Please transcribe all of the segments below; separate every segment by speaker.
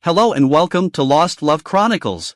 Speaker 1: Hello and welcome to Lost Love Chronicles.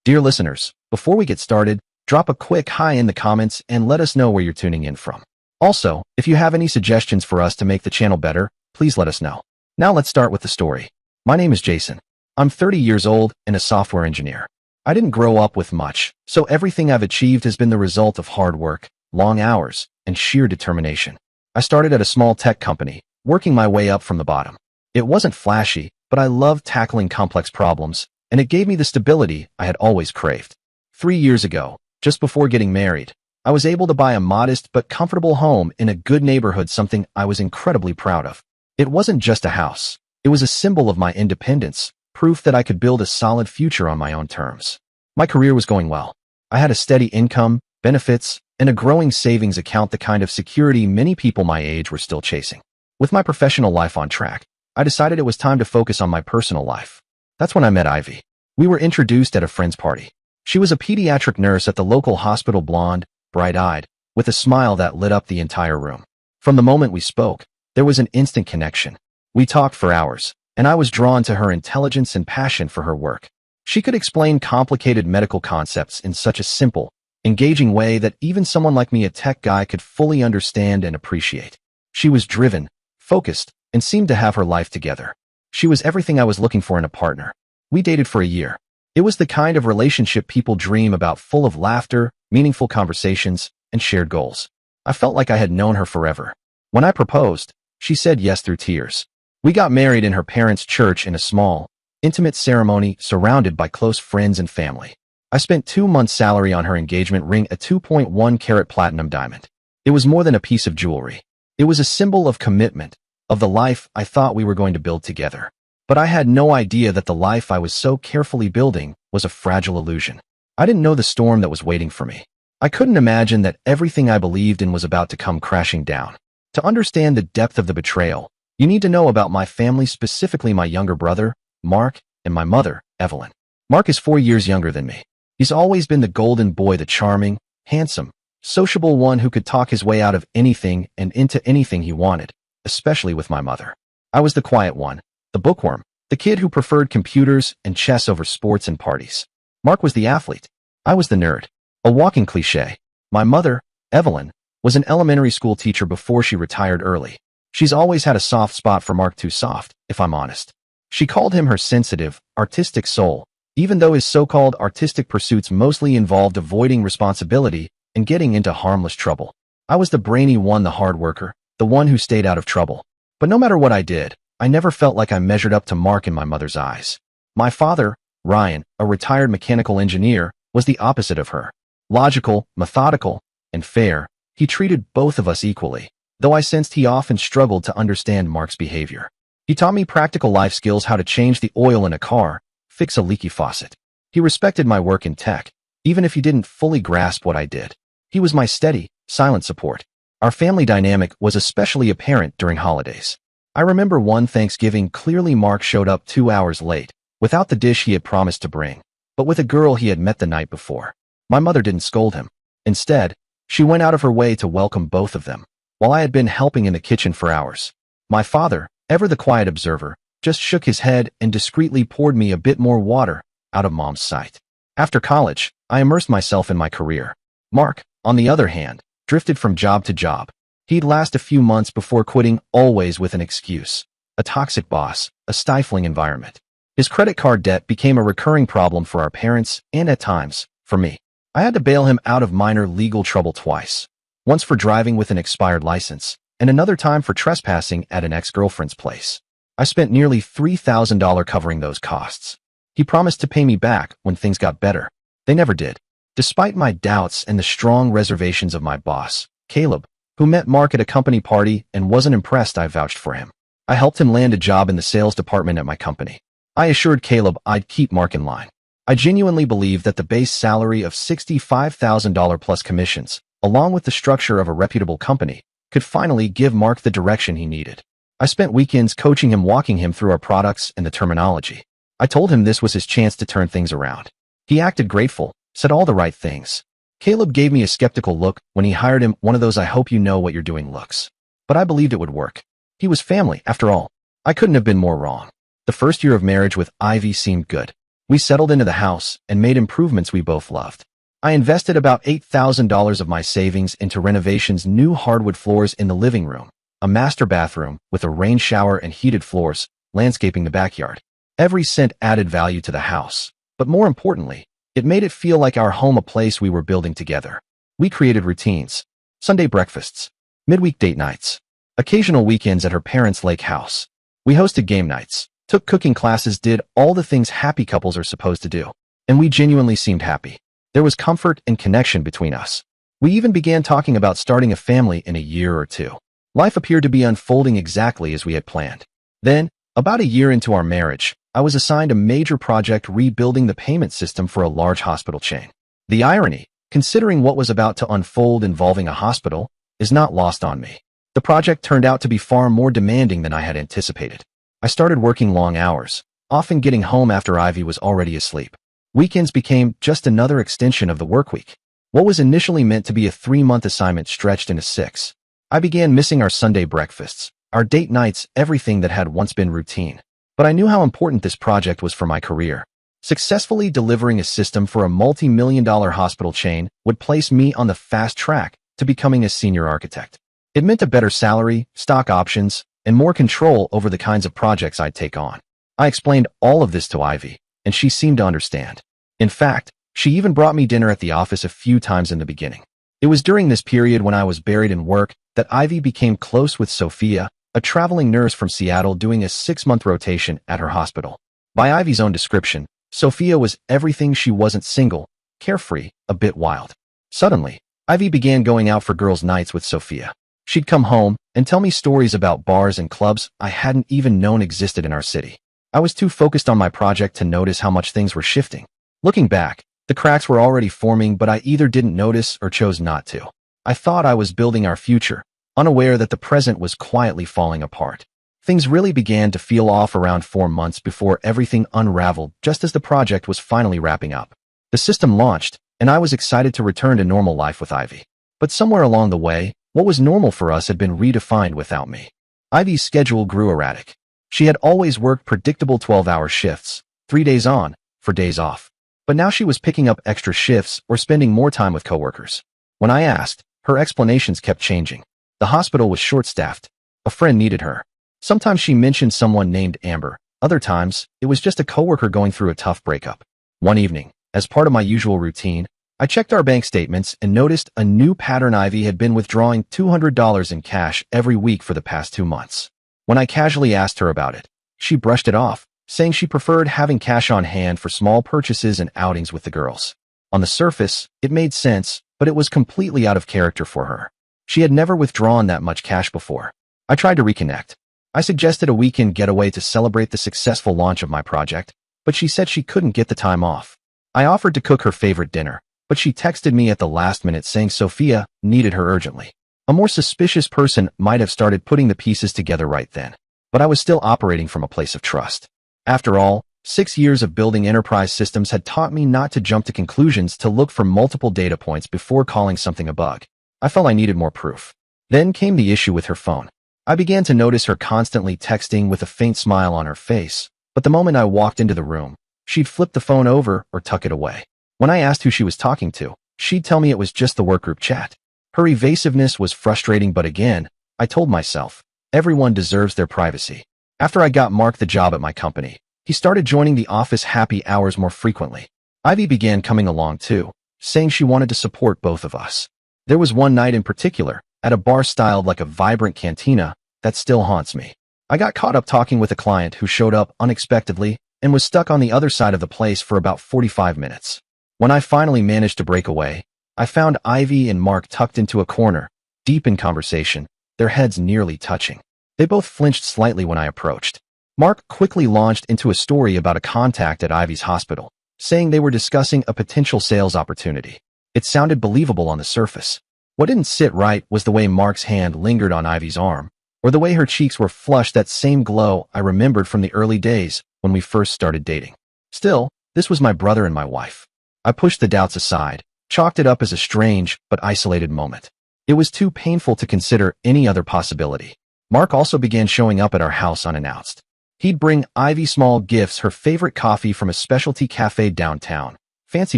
Speaker 2: Dear listeners, before we get started, drop a quick hi in the comments and let us know where you're tuning in from. Also, if you have any suggestions for us to make the channel better, please let us know. Now let's start with the story. My name is Jason. I'm 30 years old and a software engineer. I didn't grow up with much, so everything I've achieved has been the result of hard work, long hours, and sheer determination. I started at a small tech company, working my way up from the bottom. It wasn't flashy, but I loved tackling complex problems, and it gave me the stability I had always craved. 3 years ago, just before getting married, I was able to buy a modest but comfortable home in a good neighborhood, something I was incredibly proud of. It wasn't just a house. It was a symbol of my independence, proof that I could build a solid future on my own terms. My career was going well. I had a steady income, benefits, and a growing savings account, the kind of security many people my age were still chasing. With my professional life on track, I decided it was time to focus on my personal life. That's when I met Ivy. We were introduced at a friend's party. She was a pediatric nurse at the local hospital, blonde, bright-eyed, with a smile that lit up the entire room. From the moment we spoke, there was an instant connection. We talked for hours, and I was drawn to her intelligence and passion for her work. She could explain complicated medical concepts in such a simple, engaging way that even someone like me, a tech guy, could fully understand and appreciate. She was driven, focused, and seemed to have her life together. She was everything I was looking for in a partner. We dated for a year. It was the kind of relationship people dream about, full of laughter, meaningful conversations, and shared goals. I felt like I had known her forever. When I proposed, she said yes through tears. We got married in her parents' church in a small, intimate ceremony surrounded by close friends and family. I spent 2 months' salary on her engagement ring, a 2.1-carat platinum diamond. It was more than a piece of jewelry. It was a symbol of commitment, of the life I thought we were going to build together. But I had no idea that the life I was so carefully building was a fragile illusion. I didn't know the storm that was waiting for me. I couldn't imagine that everything I believed in was about to come crashing down. To understand the depth of the betrayal, you need to know about my family, specifically my younger brother, Mark, and my mother, Evelyn. Mark is 4 years younger than me. He's always been the golden boy, the charming, handsome, sociable one who could talk his way out of anything and into anything he wanted, especially with my mother. I was the quiet one, the bookworm, the kid who preferred computers and chess over sports and parties. Mark was the athlete. I was the nerd, a walking cliché. My mother, Evelyn, was an elementary school teacher before she retired early. She's always had a soft spot for Mark, too soft, if I'm honest. She called him her sensitive, artistic soul, even though his so-called artistic pursuits mostly involved avoiding responsibility and getting into harmless trouble. I was the brainy one, the hard worker, the one who stayed out of trouble. But no matter what I did, I never felt like I measured up to Mark in my mother's eyes. My father, Ryan, a retired mechanical engineer, was the opposite of her. Logical, methodical, and fair, he treated both of us equally, though I sensed he often struggled to understand Mark's behavior. He taught me practical life skills: how to change the oil in a car, fix a leaky faucet. He respected my work in tech, even if he didn't fully grasp what I did. He was my steady, silent support. Our family dynamic was especially apparent during holidays. I remember one Thanksgiving clearly. Mark showed up 2 hours late, without the dish he had promised to bring, but with a girl he had met the night before. My mother didn't scold him. Instead, she went out of her way to welcome both of them, while I had been helping in the kitchen for hours. My father, ever the quiet observer, just shook his head and discreetly poured me a bit more water, out of Mom's sight. After college, I immersed myself in my career. Mark, on the other hand, drifted from job to job. He'd last a few months before quitting, always with an excuse: a toxic boss, a stifling environment. His credit card debt became a recurring problem for our parents and, at times, for me. I had to bail him out of minor legal trouble twice. Once for driving with an expired license, and another time for trespassing at an ex-girlfriend's place. I spent nearly $3,000 covering those costs. He promised to pay me back when things got better. They never did. Despite my doubts and the strong reservations of my boss, Caleb, who met Mark at a company party and wasn't impressed, I vouched for him. I helped him land a job in the sales department at my company. I assured Caleb I'd keep Mark in line. I genuinely believed that the base salary of $65,000 plus commissions, along with the structure of a reputable company, could finally give Mark the direction he needed. I spent weekends coaching him, walking him through our products and the terminology. I told him this was his chance to turn things around. He acted grateful, said all the right things. Caleb gave me a skeptical look when he hired him, one of those "I hope you know what you're doing" looks. But I believed it would work. He was family, after all. I couldn't have been more wrong. The first year of marriage with Ivy seemed good. We settled into the house and made improvements we both loved. I invested about $8,000 of my savings into renovations, new hardwood floors in the living room, a master bathroom with a rain shower and heated floors, landscaping the backyard. Every cent added value to the house, but more importantly, it made it feel like our home, a place we were building together. We created routines: Sunday breakfasts, midweek date nights, occasional weekends at her parents' lake house. We hosted game nights, took cooking classes, did all the things happy couples are supposed to do. And we genuinely seemed happy. There was comfort and connection between us. We even began talking about starting a family in a year or two. Life appeared to be unfolding exactly as we had planned. Then, about a year into our marriage, I was assigned a major project rebuilding the payment system for a large hospital chain. The irony, considering what was about to unfold involving a hospital, is not lost on me. The project turned out to be far more demanding than I had anticipated. I started working long hours, often getting home after Ivy was already asleep. Weekends became just another extension of the workweek. What was initially meant to be a 3-month assignment stretched into 6. I began missing our Sunday breakfasts, our date nights, everything that had once been routine. But I knew how important this project was for my career. Successfully delivering a system for a multi-million-dollar hospital chain would place me on the fast track to becoming a senior architect. It meant a better salary, stock options, and more control over the kinds of projects I'd take on. I explained all of this to Ivy, and she seemed to understand. In fact, she even brought me dinner at the office a few times in the beginning. It was during this period, when I was buried in work, that Ivy became close with Sophia, a traveling nurse from Seattle doing a 6-month rotation at her hospital. By Ivy's own description, Sophia was everything she wasn't: single, carefree, a bit wild. Suddenly, Ivy began going out for girls' nights with Sophia. She'd come home and tell me stories about bars and clubs I hadn't even known existed in our city. I was too focused on my project to notice how much things were shifting. Looking back, the cracks were already forming, but I either didn't notice or chose not to. I thought I was building our future, unaware that the present was quietly falling apart. Things really began to feel off around 4 months before everything unraveled just as the project was finally wrapping up. The system launched, and I was excited to return to normal life with Ivy. But somewhere along the way, what was normal for us had been redefined without me. Ivy's schedule grew erratic. She had always worked predictable 12-hour shifts, 3 days on, 4 days off. But now she was picking up extra shifts or spending more time with coworkers. When I asked, her explanations kept changing. The hospital was short-staffed. A friend needed her. Sometimes she mentioned someone named Amber. Other times, it was just a coworker going through a tough breakup. One evening, as part of my usual routine, I checked our bank statements and noticed a new pattern. Ivy had been withdrawing $200 in cash every week for the past 2 months. When I casually asked her about it, she brushed it off, saying she preferred having cash on hand for small purchases and outings with the girls. On the surface, it made sense, but it was completely out of character for her. She had never withdrawn that much cash before. I tried to reconnect. I suggested a weekend getaway to celebrate the successful launch of my project, but she said she couldn't get the time off. I offered to cook her favorite dinner, but she texted me at the last minute saying Sophia needed her urgently. A more suspicious person might have started putting the pieces together right then, but I was still operating from a place of trust. After all, 6 years of building enterprise systems had taught me not to jump to conclusions, to look for multiple data points before calling something a bug. I felt I needed more proof. Then came the issue with her phone. I began to notice her constantly texting with a faint smile on her face, but the moment I walked into the room, she'd flip the phone over or tuck it away. When I asked who she was talking to, she'd tell me it was just the workgroup chat. Her evasiveness was frustrating, but again, I told myself, everyone deserves their privacy. After I got Mark the job at my company, he started joining the office happy hours more frequently. Ivy began coming along too, saying she wanted to support both of us. There was one night in particular, at a bar styled like a vibrant cantina, that still haunts me. I got caught up talking with a client who showed up unexpectedly and was stuck on the other side of the place for about 45 minutes. When I finally managed to break away, I found Ivy and Mark tucked into a corner, deep in conversation, their heads nearly touching. They both flinched slightly when I approached. Mark quickly launched into a story about a contact at Ivy's hospital, saying they were discussing a potential sales opportunity. It sounded believable on the surface. What didn't sit right was the way Mark's hand lingered on Ivy's arm, or the way her cheeks were flushed, that same glow I remembered from the early days when we first started dating. Still, this was my brother and my wife. I pushed the doubts aside, chalked it up as a strange but isolated moment. It was too painful to consider any other possibility. Mark also began showing up at our house unannounced. He'd bring Ivy small gifts, her favorite coffee from a specialty cafe downtown, fancy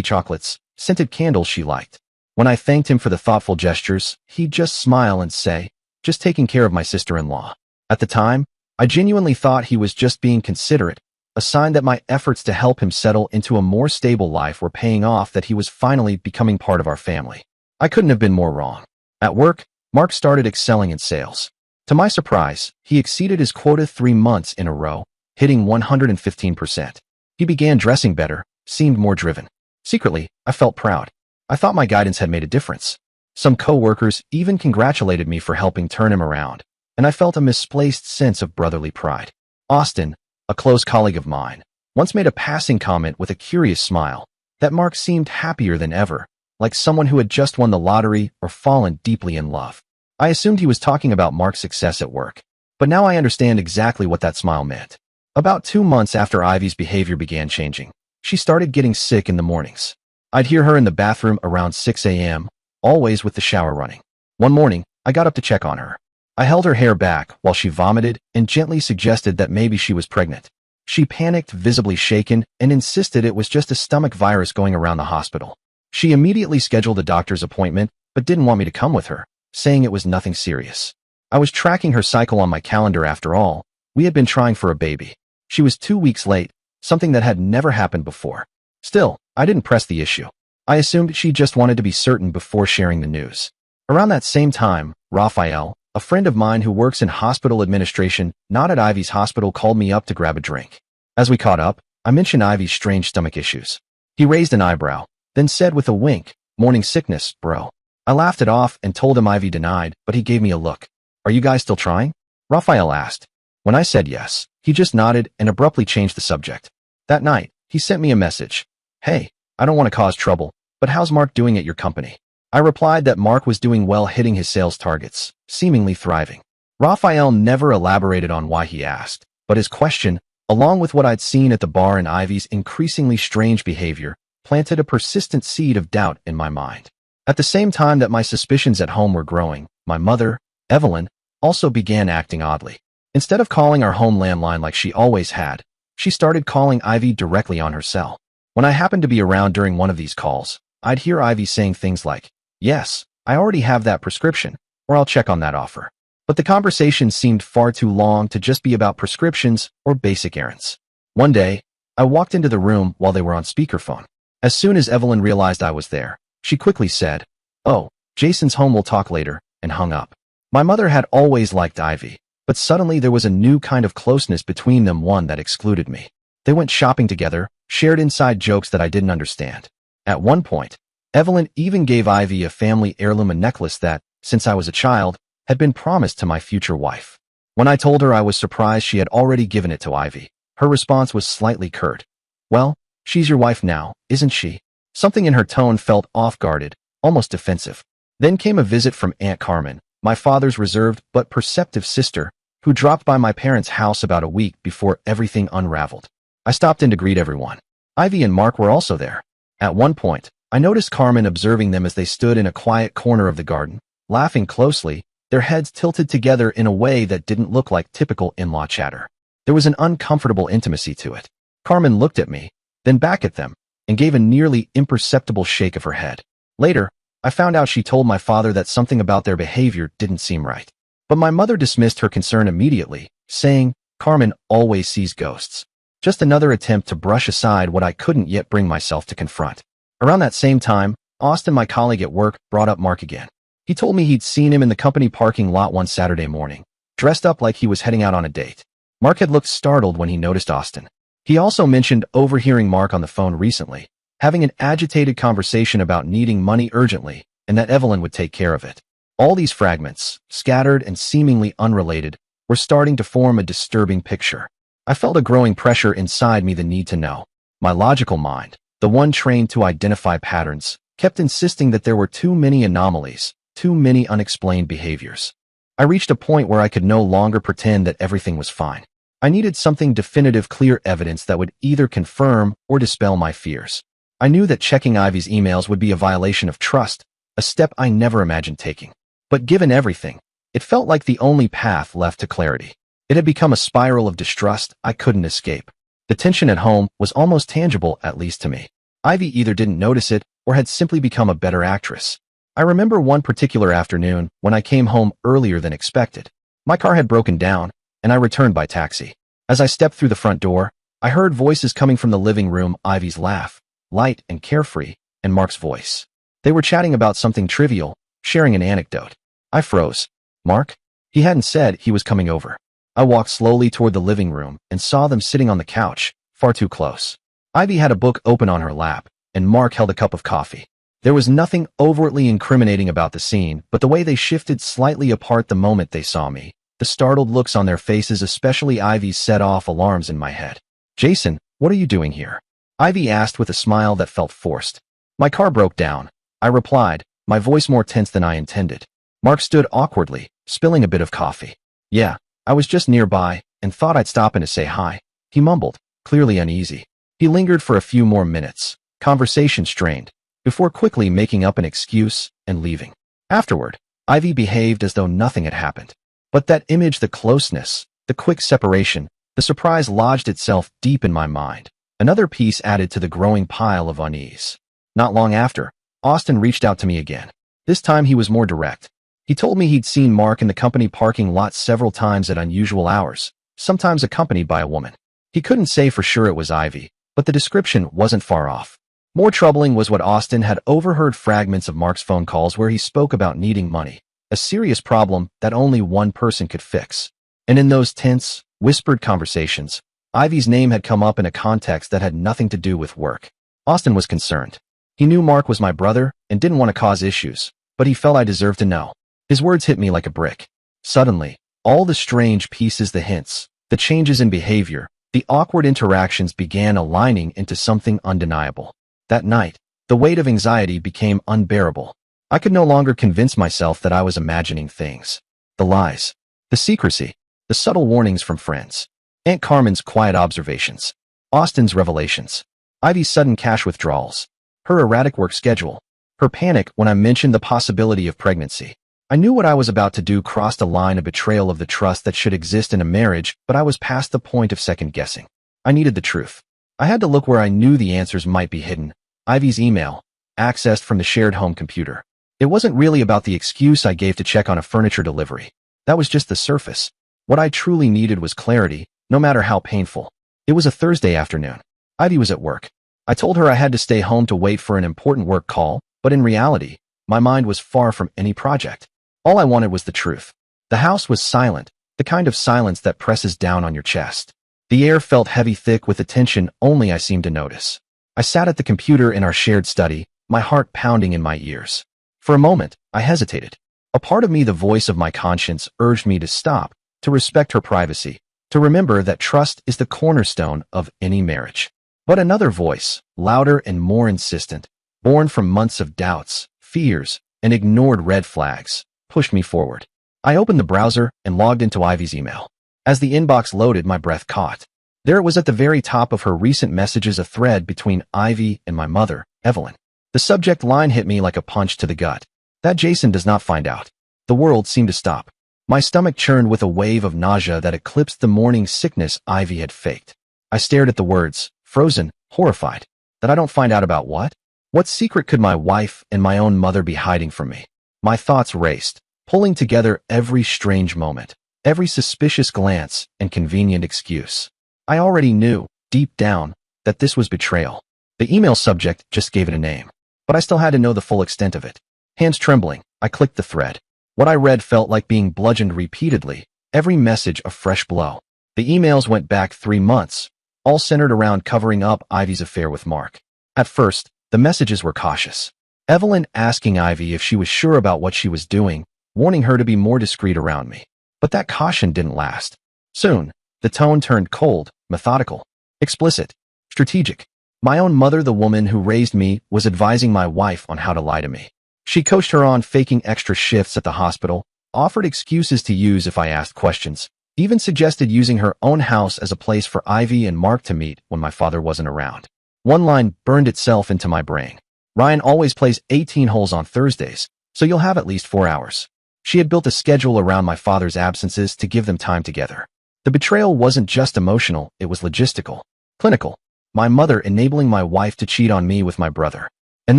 Speaker 2: chocolates, scented candles she liked. When I thanked him for the thoughtful gestures, he'd just smile and say, "Just taking care of my sister-in-law." At the time, I genuinely thought he was just being considerate, a sign that my efforts to help him settle into a more stable life were paying off, that he was finally becoming part of our family. I couldn't have been more wrong. At work, Mark started excelling in sales. To my surprise, he exceeded his quota 3 months in a row, hitting 115%. He began dressing better, seemed more driven. Secretly, I felt proud. I thought my guidance had made a difference. Some coworkers even congratulated me for helping turn him around, and I felt a misplaced sense of brotherly pride. Austin, a close colleague of mine, once made a passing comment with a curious smile that Mark seemed happier than ever, like someone who had just won the lottery or fallen deeply in love. I assumed he was talking about Mark's success at work, but now I understand exactly what that smile meant. About 2 months after Ivy's behavior began changing, she started getting sick in the mornings. I'd hear her in the bathroom around 6 a.m., always with the shower running. One morning, I got up to check on her. I held her hair back while she vomited and gently suggested that maybe she was pregnant. She panicked, visibly shaken, and insisted it was just a stomach virus going around the hospital. She immediately scheduled a doctor's appointment, but didn't want me to come with her, saying it was nothing serious. I was tracking her cycle on my calendar after all. We had been trying for a baby. She was 2 weeks late, something that had never happened before. Still, I didn't press the issue. I assumed she just wanted to be certain before sharing the news. Around that same time, Raphael, a friend of mine who works in hospital administration, not at Ivy's hospital, called me up to grab a drink. As we caught up, I mentioned Ivy's strange stomach issues. He raised an eyebrow, then said with a wink, "Morning sickness, bro." I laughed it off and told him Ivy denied, but he gave me a look. "Are you guys still trying?" Raphael asked. When I said yes, he just nodded and abruptly changed the subject. That night, he sent me a message. "Hey, I don't want to cause trouble, but how's Mark doing at your company?" I replied that Mark was doing well, hitting his sales targets, seemingly thriving. Raphael never elaborated on why he asked, but his question, along with what I'd seen at the bar and Ivy's increasingly strange behavior, planted a persistent seed of doubt in my mind. At the same time that my suspicions at home were growing, my mother, Evelyn, also began acting oddly. Instead of calling our home landline like she always had, she started calling Ivy directly on her cell. When I happened to be around during one of these calls, I'd hear Ivy saying things like, "Yes, I already have that prescription," or "I'll check on that offer." But the conversation seemed far too long to just be about prescriptions or basic errands. One day, I walked into the room while they were on speakerphone. As soon as Evelyn realized I was there, she quickly said, "Oh, Jason's home, we'll talk later," and hung up. My mother had always liked Ivy, but suddenly there was a new kind of closeness between them, one that excluded me. They went shopping together, shared inside jokes that I didn't understand. At one point, Evelyn even gave Ivy a family heirloom, a necklace that, since I was a child, had been promised to my future wife. When I told her I was surprised she had already given it to Ivy, her response was slightly curt. "Well, she's your wife now, isn't she?" Something in her tone felt off-guarded, almost defensive. Then came a visit from Aunt Carmen, my father's reserved but perceptive sister, who dropped by my parents' house about a week before everything unraveled. I stopped in to greet everyone. Ivy and Mark were also there. At one point, I noticed Carmen observing them as they stood in a quiet corner of the garden, laughing closely, their heads tilted together in a way that didn't look like typical in-law chatter. There was an uncomfortable intimacy to it. Carmen looked at me, then back at them, and gave a nearly imperceptible shake of her head. Later, I found out she told my father that something about their behavior didn't seem right. But my mother dismissed her concern immediately, saying, "Carmen always sees ghosts." Just another attempt to brush aside what I couldn't yet bring myself to confront. Around that same time, Austin, my colleague at work, brought up Mark again. He told me he'd seen him in the company parking lot one Saturday morning, dressed up like he was heading out on a date. Mark had looked startled when he noticed Austin. He also mentioned overhearing Mark on the phone recently, having an agitated conversation about needing money urgently, and that Evelyn would take care of it. All these fragments, scattered and seemingly unrelated, were starting to form a disturbing picture. I felt a growing pressure inside me, the need to know. My logical mind, the one trained to identify patterns, kept insisting that there were too many anomalies, too many unexplained behaviors. I reached a point where I could no longer pretend that everything was fine. I needed something definitive, clear evidence that would either confirm or dispel my fears. I knew that checking Ivy's emails would be a violation of trust, a step I never imagined taking. But given everything, it felt like the only path left to clarity. It had become a spiral of distrust I couldn't escape. The tension at home was almost tangible, at least to me. Ivy either didn't notice it or had simply become a better actress. I remember one particular afternoon when I came home earlier than expected. My car had broken down, and I returned by taxi. As I stepped through the front door, I heard voices coming from the living room, Ivy's laugh, light and carefree, and Mark's voice. They were chatting about something trivial, sharing an anecdote. I froze. Mark? He hadn't said he was coming over. I walked slowly toward the living room and saw them sitting on the couch, far too close. Ivy had a book open on her lap, and Mark held a cup of coffee. There was nothing overtly incriminating about the scene, but the way they shifted slightly apart the moment they saw me. The startled looks on their faces, especially Ivy's, set off alarms in my head. Jason, what are you doing here? Ivy asked with a smile that felt forced. My car broke down, I replied, my voice more tense than I intended. Mark stood awkwardly, spilling a bit of coffee. Yeah, I was just nearby, and thought I'd stop in to say hi. He mumbled, clearly uneasy. He lingered for a few more minutes, conversation strained, before quickly making up an excuse and leaving. Afterward, Ivy behaved as though nothing had happened. But that image, the closeness, the quick separation, the surprise lodged itself deep in my mind. Another piece added to the growing pile of unease. Not long after, Austin reached out to me again. This time he was more direct. He told me he'd seen Mark in the company parking lot several times at unusual hours, sometimes accompanied by a woman. He couldn't say for sure it was Ivy, but the description wasn't far off. More troubling was what Austin had overheard fragments of Mark's phone calls where he spoke about needing money, a serious problem that only one person could fix. And in those tense, whispered conversations, Ivy's name had come up in a context that had nothing to do with work. Austin was concerned. He knew Mark was my brother and didn't want to cause issues, but he felt I deserved to know. His words hit me like a brick. Suddenly, all the strange pieces, the hints, the changes in behavior, the awkward interactions began aligning into something undeniable. That night, the weight of anxiety became unbearable. I could no longer convince myself that I was imagining things. The lies, the secrecy, the subtle warnings from friends, Aunt Carmen's quiet observations, Austin's revelations, Ivy's sudden cash withdrawals, her erratic work schedule, her panic when I mentioned the possibility of pregnancy. I knew what I was about to do crossed a line of betrayal of the trust that should exist in a marriage, but I was past the point of second-guessing. I needed the truth. I had to look where I knew the answers might be hidden. Ivy's email, accessed from the shared home computer. It wasn't really about the excuse I gave to check on a furniture delivery. That was just the surface. What I truly needed was clarity, no matter how painful. It was a Thursday afternoon. Ivy was at work. I told her I had to stay home to wait for an important work call, but in reality, my mind was far from any project. All I wanted was the truth. The house was silent, the kind of silence that presses down on your chest. The air felt heavy, thick with a tension only I seemed to notice. I sat at the computer in our shared study, my heart pounding in my ears. For a moment, I hesitated. A part of me, the voice of my conscience, urged me to stop, to respect her privacy, to remember that trust is the cornerstone of any marriage. But another voice, louder and more insistent, born from months of doubts, fears, and ignored red flags, pushed me forward. I opened the browser and logged into Ivy's email. As the inbox loaded, my breath caught. There it was at the very top of her recent messages, a thread between Ivy and my mother, Evelyn. The subject line hit me like a punch to the gut. That Jason does not find out. The world seemed to stop. My stomach churned with a wave of nausea that eclipsed the morning sickness Ivy had faked. I stared at the words, frozen, horrified. That I don't find out about what? What secret could my wife and my own mother be hiding from me? My thoughts raced, pulling together every strange moment, every suspicious glance and convenient excuse. I already knew, deep down, that this was betrayal. The email subject just gave it a name, but I still had to know the full extent of it. Hands trembling, I clicked the thread. What I read felt like being bludgeoned repeatedly, every message a fresh blow. The emails went back 3 months, all centered around covering up Ivy's affair with Mark. At first, the messages were cautious. Evelyn asking Ivy if she was sure about what she was doing, warning her to be more discreet around me. But that caution didn't last. Soon, the tone turned cold, methodical, explicit, strategic. My own mother, the woman who raised me, was advising my wife on how to lie to me. She coached her on faking extra shifts at the hospital, offered excuses to use if I asked questions, even suggested using her own house as a place for Ivy and Mark to meet when my father wasn't around. One line burned itself into my brain. Ryan always plays 18 holes on Thursdays, so you'll have at least 4 hours. She had built a schedule around my father's absences to give them time together. The betrayal wasn't just emotional, it was logistical. Clinical. My mother enabling my wife to cheat on me with my brother. And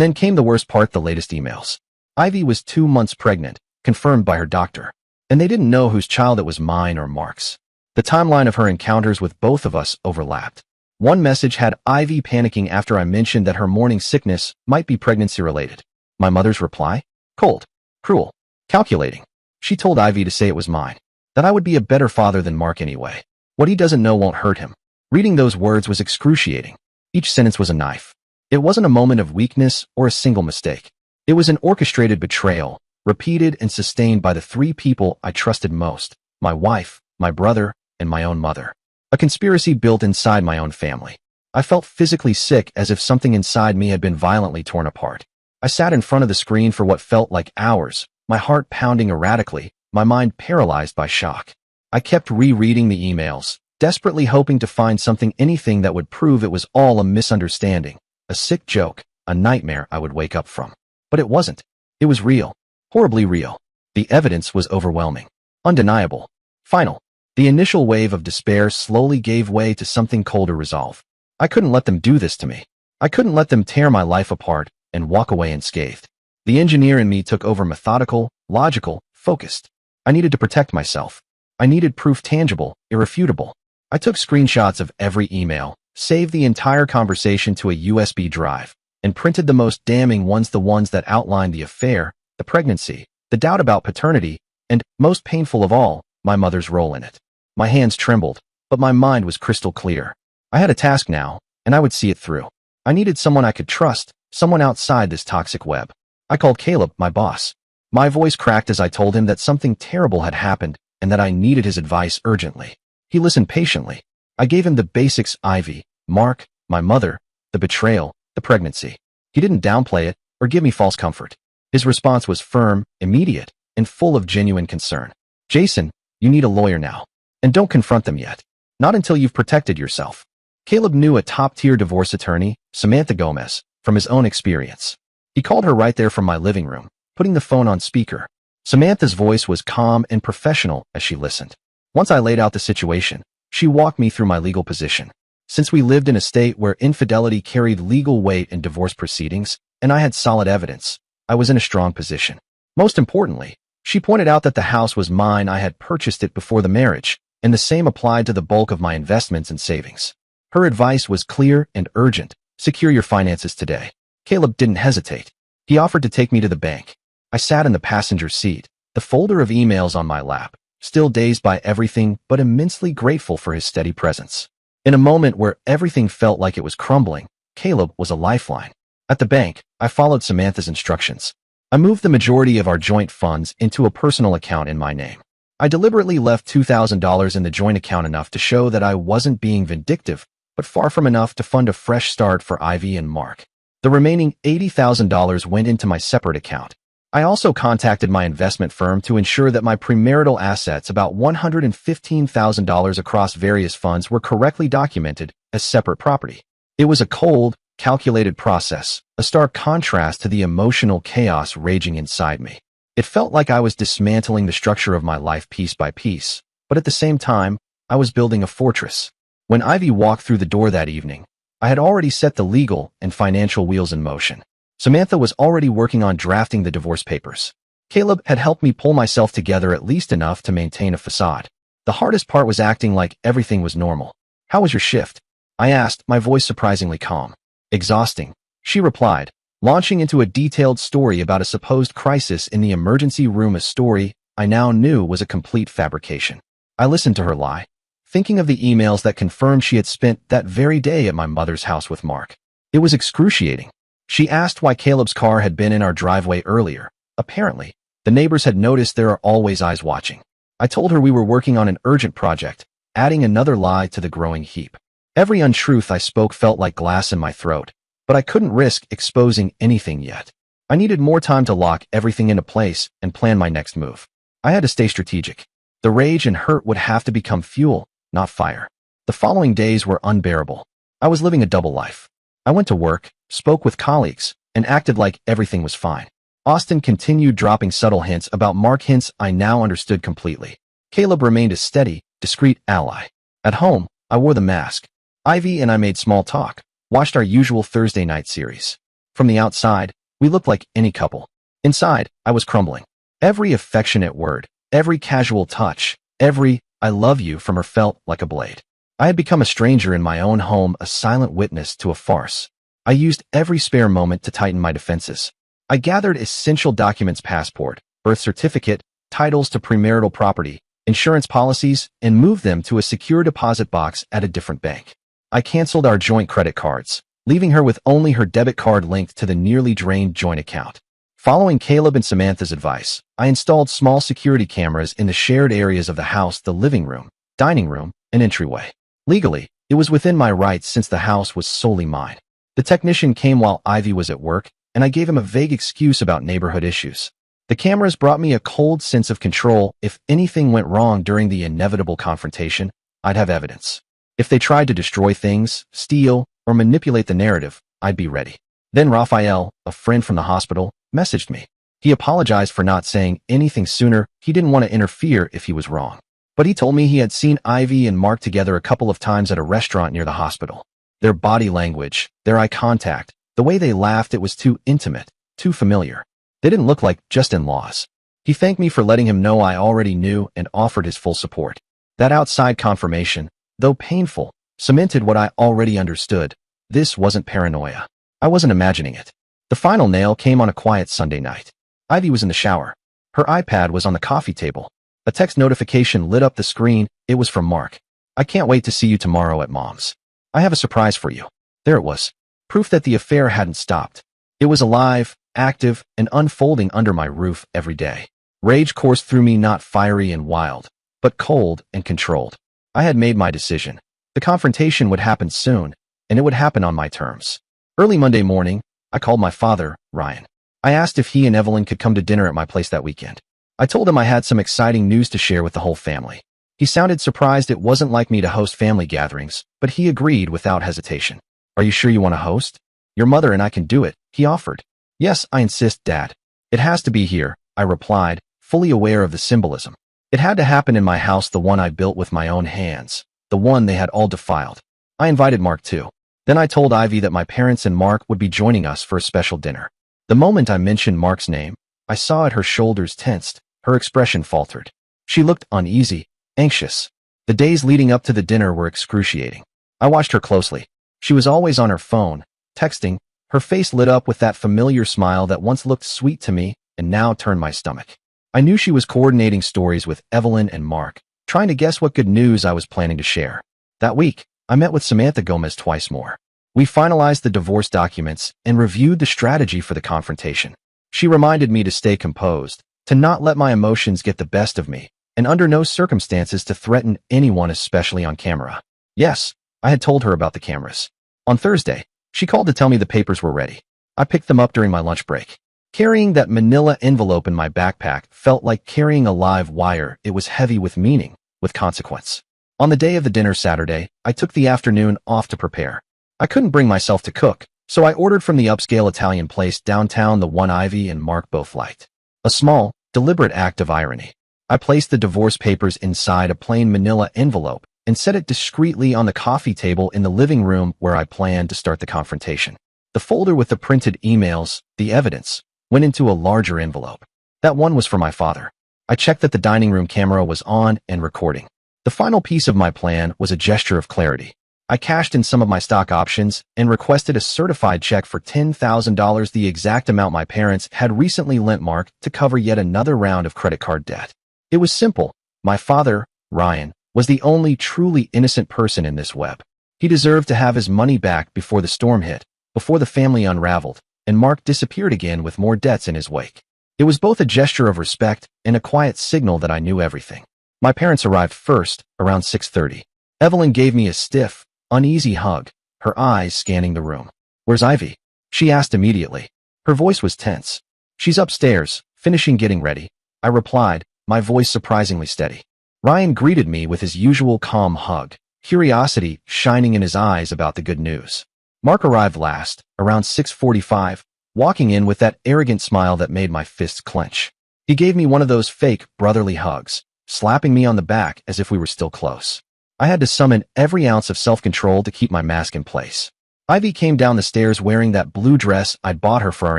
Speaker 2: then came the worst part, the latest emails. Ivy was 2 months pregnant, confirmed by her doctor. And they didn't know whose child it was, mine or Mark's. The timeline of her encounters with both of us overlapped. One message had Ivy panicking after I mentioned that her morning sickness might be pregnancy-related. My mother's reply? Cold. Cruel. Calculating. She told Ivy to say it was mine. That I would be a better father than Mark anyway. What he doesn't know won't hurt him. Reading those words was excruciating. Each sentence was a knife. It wasn't a moment of weakness or a single mistake. It was an orchestrated betrayal, repeated and sustained by the 3 people I trusted most: my wife, my brother, and my own mother. A conspiracy built inside my own family. I felt physically sick, as if something inside me had been violently torn apart. I sat in front of the screen for what felt like hours, my heart pounding erratically, my mind paralyzed by shock. I kept rereading the emails, desperately hoping to find anything that would prove it was all a misunderstanding, a sick joke, a nightmare I would wake up from. But it wasn't. It was real. Horribly real. The evidence was overwhelming. Undeniable. Final. The initial wave of despair slowly gave way to something colder resolve. I couldn't let them do this to me. I couldn't let them tear my life apart and walk away unscathed. The engineer in me took over, methodical, logical, focused. I needed to protect myself. I needed proof, tangible, irrefutable. I took screenshots of every email, saved the entire conversation to a USB drive, and printed the most damning ones, the ones that outlined the affair, the pregnancy, the doubt about paternity, and, most painful of all, my mother's role in it. My hands trembled, but my mind was crystal clear. I had a task now, and I would see it through. I needed someone I could trust, someone outside this toxic web. I called Caleb, my boss. My voice cracked as I told him that something terrible had happened and that I needed his advice urgently. He listened patiently. I gave him the basics: Ivy, Mark, my mother, the betrayal, the pregnancy. He didn't downplay it or give me false comfort. His response was firm, immediate, and full of genuine concern. Jason, you need a lawyer now. And don't confront them yet. Not until you've protected yourself. Caleb knew a top-tier divorce attorney, Samantha Gomez, from his own experience. He called her right there from my living room, putting the phone on speaker. Samantha's voice was calm and professional as she listened. Once I laid out the situation, she walked me through my legal position. Since we lived in a state where infidelity carried legal weight in divorce proceedings, and I had solid evidence, I was in a strong position. Most importantly, she pointed out that the house was mine. I had purchased it before the marriage, and the same applied to the bulk of my investments and savings. Her advice was clear and urgent: secure your finances today. Caleb didn't hesitate. He offered to take me to the bank. I sat in the passenger seat, the folder of emails on my lap, still dazed by everything but immensely grateful for his steady presence. In a moment where everything felt like it was crumbling, Caleb was a lifeline. At the bank, I followed Samantha's instructions. I moved the majority of our joint funds into a personal account in my name. I deliberately left $2,000 in the joint account, enough to show that I wasn't being vindictive, but far from enough to fund a fresh start for Ivy and Mark. The remaining $80,000 went into my separate account. I also contacted my investment firm to ensure that my premarital assets, about $115,000 across various funds, were correctly documented as separate property. It was a cold, calculated process, a stark contrast to the emotional chaos raging inside me. It felt like I was dismantling the structure of my life piece by piece, but at the same time, I was building a fortress. When Ivy walked through the door that evening, I had already set the legal and financial wheels in motion. Samantha was already working on drafting the divorce papers. Caleb had helped me pull myself together at least enough to maintain a facade. The hardest part was acting like everything was normal. "How was your shift?" I asked, my voice surprisingly calm. "Exhausting," she replied, launching into a detailed story about a supposed crisis in the emergency room, a story I now knew was a complete fabrication. I listened to her lie, thinking of the emails that confirmed she had spent that very day at my mother's house with Mark. It was excruciating. She asked why Caleb's car had been in our driveway earlier. Apparently, the neighbors had noticed there are always eyes watching. I told her we were working on an urgent project, adding another lie to the growing heap. Every untruth I spoke felt like glass in my throat, but I couldn't risk exposing anything yet. I needed more time to lock everything into place and plan my next move. I had to stay strategic. The rage and hurt would have to become fuel, not fire. The following days were unbearable. I was living a double life. I went to work, spoke with colleagues, and acted like everything was fine. Austin continued dropping subtle hints about Mark, hints I now understood completely. Caleb remained a steady, discreet ally. At home, I wore the mask. Ivy and I made small talk, watched our usual Thursday night series. From the outside, we looked like any couple. Inside, I was crumbling. Every affectionate word, every casual touch, every "I love you" from her felt like a blade. I had become a stranger in my own home, a silent witness to a farce. I used every spare moment to tighten my defenses. I gathered essential documents: passport, birth certificate, titles to premarital property, insurance policies, and moved them to a secure deposit box at a different bank. I canceled our joint credit cards, leaving her with only her debit card linked to the nearly drained joint account. Following Caleb and Samantha's advice, I installed small security cameras in the shared areas of the house: the living room, dining room, and entryway. Legally, it was within my rights since the house was solely mine. The technician came while Ivy was at work, and I gave him a vague excuse about neighborhood issues. The cameras brought me a cold sense of control. If anything went wrong during the inevitable confrontation, I'd have evidence. If they tried to destroy things, steal, or manipulate the narrative, I'd be ready. Then Raphael, a friend from the hospital, messaged me. He apologized for not saying anything sooner. He didn't want to interfere if he was wrong. But he told me he had seen Ivy and Mark together a couple of times at a restaurant near the hospital. Their body language, their eye contact, the way they laughed, it was too intimate, too familiar. They didn't look like just in-laws. He thanked me for letting him know I already knew and offered his full support. That outside confirmation, though painful, cemented what I already understood. This wasn't paranoia. I wasn't imagining it. The final nail came on a quiet Sunday night. Ivy was in the shower. Her iPad was on the coffee table. A text notification lit up the screen. It was from Mark. "I can't wait to see you tomorrow at Mom's. I have a surprise for you." There it was. Proof that the affair hadn't stopped. It was alive, active, and unfolding under my roof every day. Rage coursed through me, not fiery and wild, but cold and controlled. I had made my decision. The confrontation would happen soon, and it would happen on my terms. Early Monday morning, I called my father, Ryan. I asked if he and Evelyn could come to dinner at my place that weekend. I told him I had some exciting news to share with the whole family. He sounded surprised. It wasn't like me to host family gatherings, but he agreed without hesitation. "Are you sure you want to host? Your mother and I can do it," he offered. "Yes, I insist, Dad. It has to be here," I replied, fully aware of the symbolism. It had to happen in my house, the one I built with my own hands, the one they had all defiled. I invited Mark too. Then I told Ivy that my parents and Mark would be joining us for a special dinner. The moment I mentioned Mark's name, I saw it. Her shoulders tensed, her expression faltered. She looked uneasy, anxious. The days leading up to the dinner were excruciating. I watched her closely. She was always on her phone, texting. Her face lit up with that familiar smile that once looked sweet to me and now turned my stomach. I knew she was coordinating stories with Evelyn and Mark, trying to guess what good news I was planning to share. That week, I met with Samantha Gomez twice more. We finalized the divorce documents and reviewed the strategy for the confrontation. She reminded me to stay composed, to not let my emotions get the best of me, and under no circumstances to threaten anyone, especially on camera. Yes, I had told her about the cameras. On Thursday, she called to tell me the papers were ready. I picked them up during my lunch break. Carrying that manila envelope in my backpack felt like carrying a live wire. It was heavy with meaning, with consequence. On the day of the dinner Saturday, I took the afternoon off to prepare. I couldn't bring myself to cook, so I ordered from the upscale Italian place downtown, the one Ivy and Mark both liked. A small, deliberate act of irony. I placed the divorce papers inside a plain manila envelope and set it discreetly on the coffee table in the living room where I planned to start the confrontation. The folder with the printed emails, the evidence, went into a larger envelope. That one was for my father. I checked that the dining room camera was on and recording. The final piece of my plan was a gesture of clarity. I cashed in some of my stock options and requested a certified check for $10,000, the exact amount my parents had recently lent Mark to cover yet another round of credit card debt. It was simple. My father, Ryan, was the only truly innocent person in this web. He deserved to have his money back before the storm hit, before the family unraveled, and Mark disappeared again with more debts in his wake. It was both a gesture of respect and a quiet signal that I knew everything. My parents arrived first, around 6:30. Evelyn gave me a stiff, uneasy hug, her eyes scanning the room. "Where's Ivy?" she asked immediately. Her voice was tense. "She's upstairs, finishing getting ready," I replied, my voice surprisingly steady. Ryan greeted me with his usual calm hug, curiosity shining in his eyes about the good news. Mark arrived last, around 6:45, walking in with that arrogant smile that made my fists clench. He gave me one of those fake, brotherly hugs, slapping me on the back as if we were still close. I had to summon every ounce of self-control to keep my mask in place. Ivy came down the stairs wearing that blue dress I'd bought her for our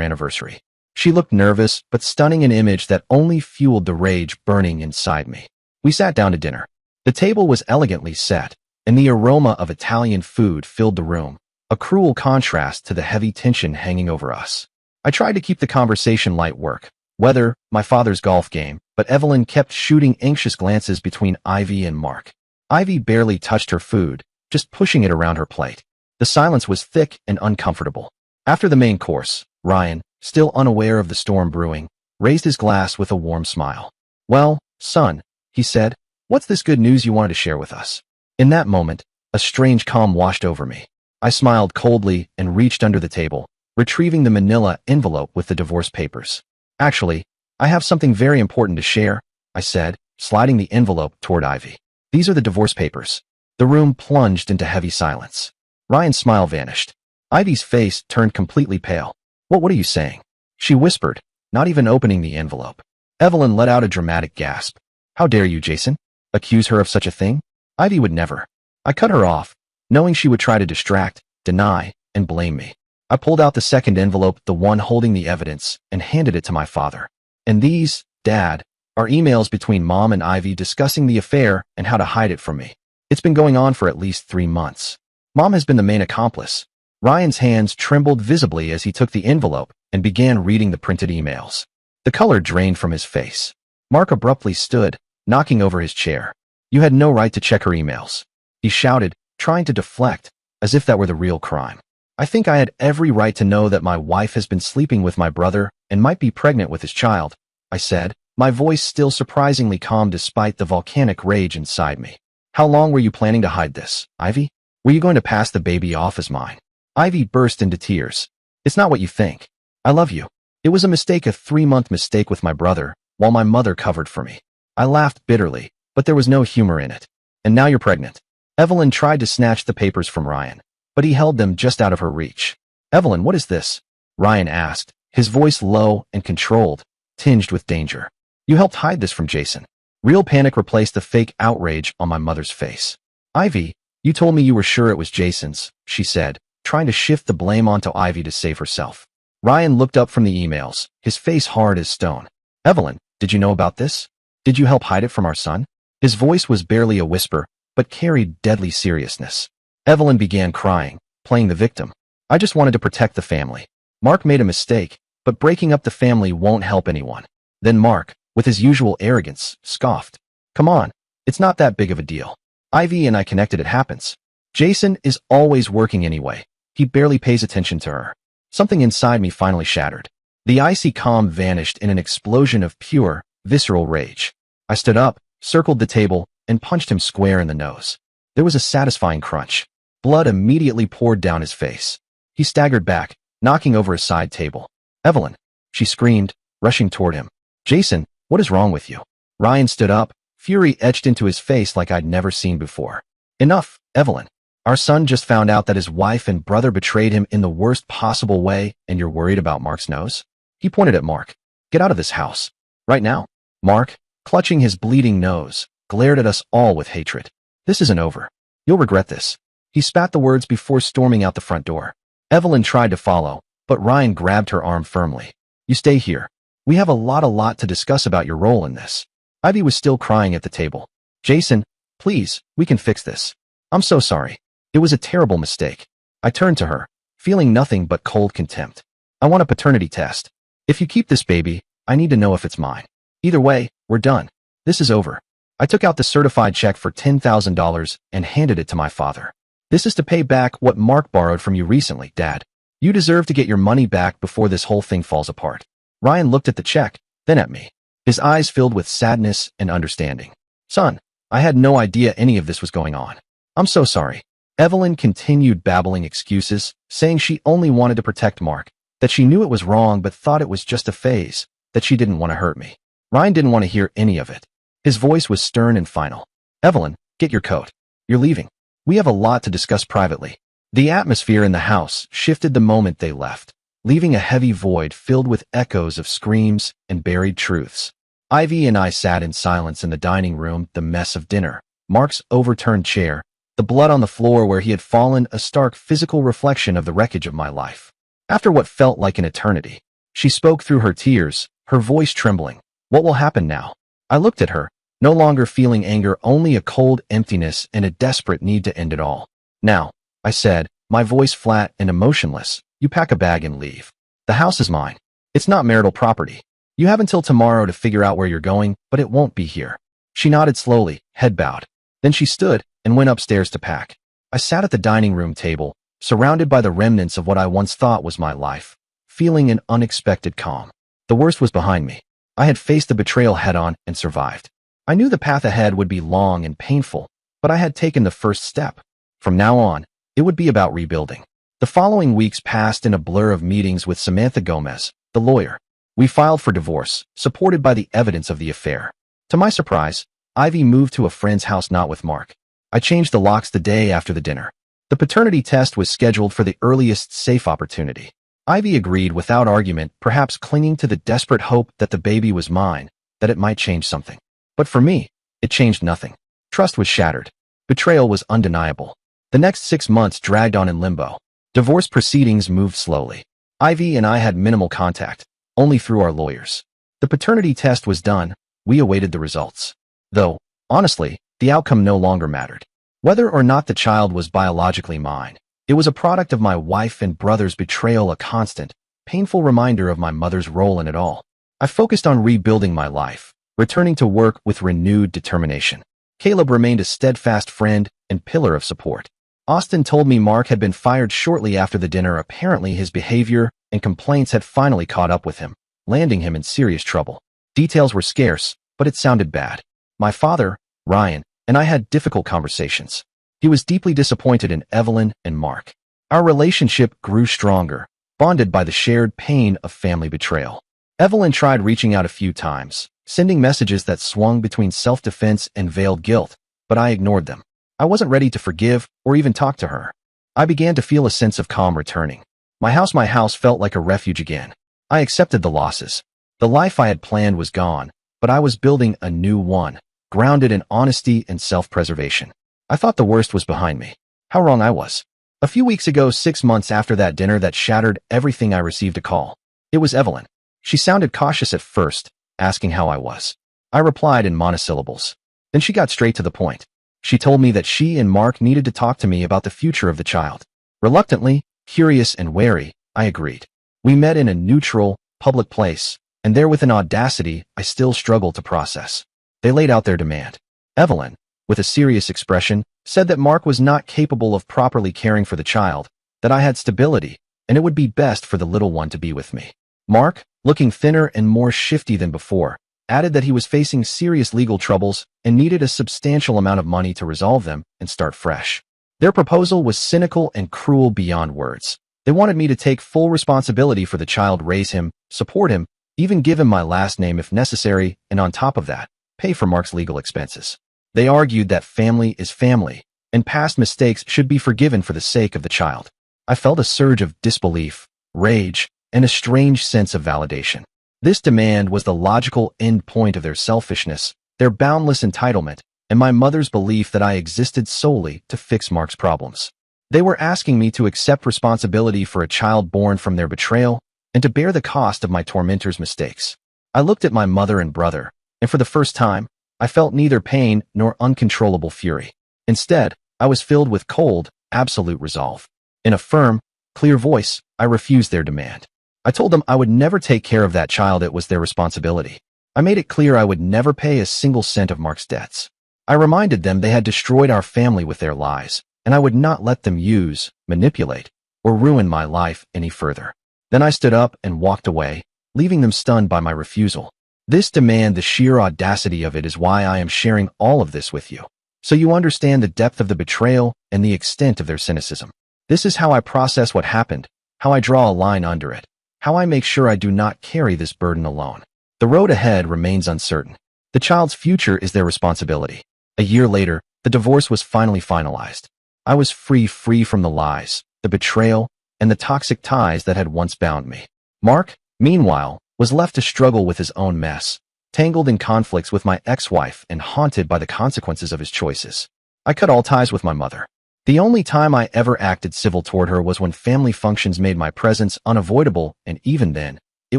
Speaker 2: anniversary. She looked nervous, but stunning, an image that only fueled the rage burning inside me. We sat down to dinner. The table was elegantly set, and the aroma of Italian food filled the room, a cruel contrast to the heavy tension hanging over us. I tried to keep the conversation light, work, weather, my father's golf game, but Evelyn kept shooting anxious glances between Ivy and Mark. Ivy barely touched her food, just pushing it around her plate. The silence was thick and uncomfortable. After the main course, Ryan, still unaware of the storm brewing, raised his glass with a warm smile. "Well, son," he said, "what's this good news you wanted to share with us?" In that moment, a strange calm washed over me. I smiled coldly and reached under the table, retrieving the manila envelope with the divorce papers. "Actually, I have something very important to share," I said, sliding the envelope toward Ivy. "These are the divorce papers." The room plunged into heavy silence. Ryan's smile vanished. Ivy's face turned completely pale. What are you saying?" she whispered, not even opening the envelope. Evelyn let out a dramatic gasp. "How dare you, Jason? Accuse her of such a thing? Ivy would never." I cut her off, knowing she would try to distract, deny, and blame me. I pulled out the second envelope, the one holding the evidence, and handed it to my father. "And these, Dad, are emails between Mom and Ivy discussing the affair and how to hide it from me. It's been going on for at least 3 months. Mom has been the main accomplice." Ryan's hands trembled visibly as he took the envelope and began reading the printed emails. The color drained from his face. Mark abruptly stood, knocking over his chair. "You had no right to check her emails," he shouted, trying to deflect, as if that were the real crime. "I think I had every right to know that my wife has been sleeping with my brother and might be pregnant with his child," I said, my voice still surprisingly calm despite the volcanic rage inside me. "How long were you planning to hide this, Ivy? Were you going to pass the baby off as mine?" Ivy burst into tears. "It's not what you think. I love you. It was a mistake, a 3-month mistake with my brother, while my mother covered for me." I laughed bitterly, but there was no humor in it. "And now you're pregnant." Evelyn tried to snatch the papers from Ryan, but he held them just out of her reach. "Evelyn, what is this?" Ryan asked, his voice low and controlled, tinged with danger. "You helped hide this from Jason." Real panic replaced the fake outrage on my mother's face. "Ivy, you told me you were sure it was Jason's," she said, trying to shift the blame onto Ivy to save herself. Ryan looked up from the emails, his face hard as stone. "Evelyn, did you know about this? Did you help hide it from our son?" His voice was barely a whisper, but carried deadly seriousness. Evelyn began crying, playing the victim. "I just wanted to protect the family. Mark made a mistake, but breaking up the family won't help anyone." Then Mark, with his usual arrogance, scoffed. "Come on, it's not that big of a deal. Ivy and I connected, it happens. Jason is always working anyway. He barely pays attention to her." Something inside me finally shattered. The icy calm vanished in an explosion of pure, visceral rage. I stood up, circled the table, and punched him square in the nose. There was a satisfying crunch. Blood immediately poured down his face. He staggered back, knocking over a side table. "Evelyn," she screamed, rushing toward him. "Jason, what is wrong with you?" Ryan stood up, fury etched into his face like I'd never seen before. "Enough, Evelyn. Our son just found out that his wife and brother betrayed him in the worst possible way, and you're worried about Mark's nose?" He pointed at Mark. "Get out of this house. Right now." Mark, clutching his bleeding nose, glared at us all with hatred. "This isn't over. You'll regret this." He spat the words before storming out the front door. Evelyn tried to follow, but Ryan grabbed her arm firmly. "You stay here. We have a lot to discuss about your role in this." Ivy was still crying at the table. "Jason, please, we can fix this. I'm so sorry. It was a terrible mistake." I turned to her, feeling nothing but cold contempt. "I want a paternity test. If you keep this baby, I need to know if it's mine. Either way, we're done. This is over." I took out the certified check for $10,000 and handed it to my father. "This is to pay back what Mark borrowed from you recently, Dad. You deserve to get your money back before this whole thing falls apart." Ryan looked at the check, then at me. His eyes filled with sadness and understanding. "Son, I had no idea any of this was going on. I'm so sorry." Evelyn continued babbling excuses, saying she only wanted to protect Mark, that she knew it was wrong but thought it was just a phase, that she didn't want to hurt me. Ryan didn't want to hear any of it. His voice was stern and final. "Evelyn, get your coat. You're leaving. We have a lot to discuss privately." The atmosphere in the house shifted the moment they left, leaving a heavy void filled with echoes of screams and buried truths. Ivy and I sat in silence in the dining room, the mess of dinner, Mark's overturned chair, the blood on the floor where he had fallen, a stark physical reflection of the wreckage of my life. After what felt like an eternity, she spoke through her tears, her voice trembling. What will happen now? I looked at her, no longer feeling anger, only a cold emptiness and a desperate need to end it all. Now, I said, my voice flat and emotionless, you pack a bag and leave. The house is mine. It's not marital property. You have until tomorrow to figure out where you're going, but it won't be here. She nodded slowly, head bowed. Then she stood and went upstairs to pack. I sat at the dining room table, surrounded by the remnants of what I once thought was my life, feeling an unexpected calm. The worst was behind me. I had faced the betrayal head-on and survived. I knew the path ahead would be long and painful, but I had taken the first step. From now on, it would be about rebuilding. The following weeks passed in a blur of meetings with Samantha Gomez, the lawyer. We filed for divorce, supported by the evidence of the affair. To my surprise, Ivy moved to a friend's house, not with Mark. I changed the locks the day after the dinner. The paternity test was scheduled for the earliest safe opportunity. Ivy agreed without argument, perhaps clinging to the desperate hope that the baby was mine, that it might change something. But for me, it changed nothing. Trust was shattered. Betrayal was undeniable. The next 6 months dragged on in limbo. Divorce proceedings moved slowly. Ivy and I had minimal contact, only through our lawyers. The paternity test was done. We awaited the results. Though, honestly, the outcome no longer mattered. Whether or not the child was biologically mine, it was a product of my wife and brother's betrayal, a constant, painful reminder of my mother's role in it all. I focused on rebuilding my life, returning to work with renewed determination. Caleb remained a steadfast friend and pillar of support. Austin told me Mark had been fired shortly after the dinner. Apparently his behavior and complaints had finally caught up with him, landing him in serious trouble. Details were scarce, but it sounded bad. My father, Ryan, and I had difficult conversations. He was deeply disappointed in Evelyn and Mark. Our relationship grew stronger, bonded by the shared pain of family betrayal. Evelyn tried reaching out a few times, sending messages that swung between self-defense and veiled guilt, but I ignored them. I wasn't ready to forgive or even talk to her. I began to feel a sense of calm returning. My house felt like a refuge again. I accepted the losses. The life I had planned was gone, but I was building a new one, grounded in honesty and self-preservation. I thought the worst was behind me. How wrong I was. A few weeks ago, 6 months after that dinner that shattered everything, I received a call. It was Evelyn. She sounded cautious at first, asking how I was. I replied in monosyllables. Then she got straight to the point. She told me that she and Mark needed to talk to me about the future of the child. Reluctantly, curious and wary, I agreed. We met in a neutral, public place, and there with an audacity I still struggle to process. They laid out their demand. Evelyn, with a serious expression, said that Mark was not capable of properly caring for the child, that I had stability, and it would be best for the little one to be with me. Mark, looking thinner and more shifty than before, added that he was facing serious legal troubles and needed a substantial amount of money to resolve them and start fresh. Their proposal was cynical and cruel beyond words. They wanted me to take full responsibility for the child, raise him, support him, even give him my last name if necessary, and on top of that, pay for Mark's legal expenses. They argued that family is family, and past mistakes should be forgiven for the sake of the child. I felt a surge of disbelief, rage, and a strange sense of validation. This demand was the logical end point of their selfishness, their boundless entitlement, and my mother's belief that I existed solely to fix Mark's problems. They were asking me to accept responsibility for a child born from their betrayal and to bear the cost of my tormentor's mistakes. I looked at my mother and brother, and for the first time, I felt neither pain nor uncontrollable fury. Instead, I was filled with cold, absolute resolve. In a firm, clear voice, I refused their demand. I told them I would never take care of that child. It was their responsibility. I made it clear I would never pay a single cent of Mark's debts. I reminded them they had destroyed our family with their lies, and I would not let them use, manipulate, or ruin my life any further. Then I stood up and walked away, leaving them stunned by my refusal. This demand, the sheer audacity of it, is why I am sharing all of this with you, so you understand the depth of the betrayal and the extent of their cynicism. This is how I process what happened, how I draw a line under it, how I make sure I do not carry this burden alone. The road ahead remains uncertain. The child's future is their responsibility. A year later, the divorce was finally finalized. I was free from the lies, the betrayal, and the toxic ties that had once bound me. Mark, meanwhile, was left to struggle with his own mess, tangled in conflicts with my ex-wife and haunted by the consequences of his choices. I cut all ties with my mother. The only time I ever acted civil toward her was when family functions made my presence unavoidable, and even then, it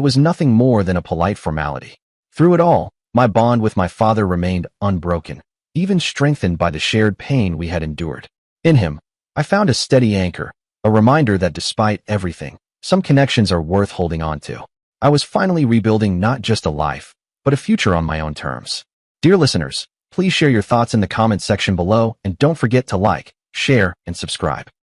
Speaker 2: was nothing more than a polite formality. Through it all, my bond with my father remained unbroken, even strengthened by the shared pain we had endured. In him, I found a steady anchor, a reminder that despite everything, some connections are worth holding on to. I was finally rebuilding not just a life, but a future on my own terms. Dear listeners, please share your thoughts in the comments section below and don't forget to like, share, and subscribe.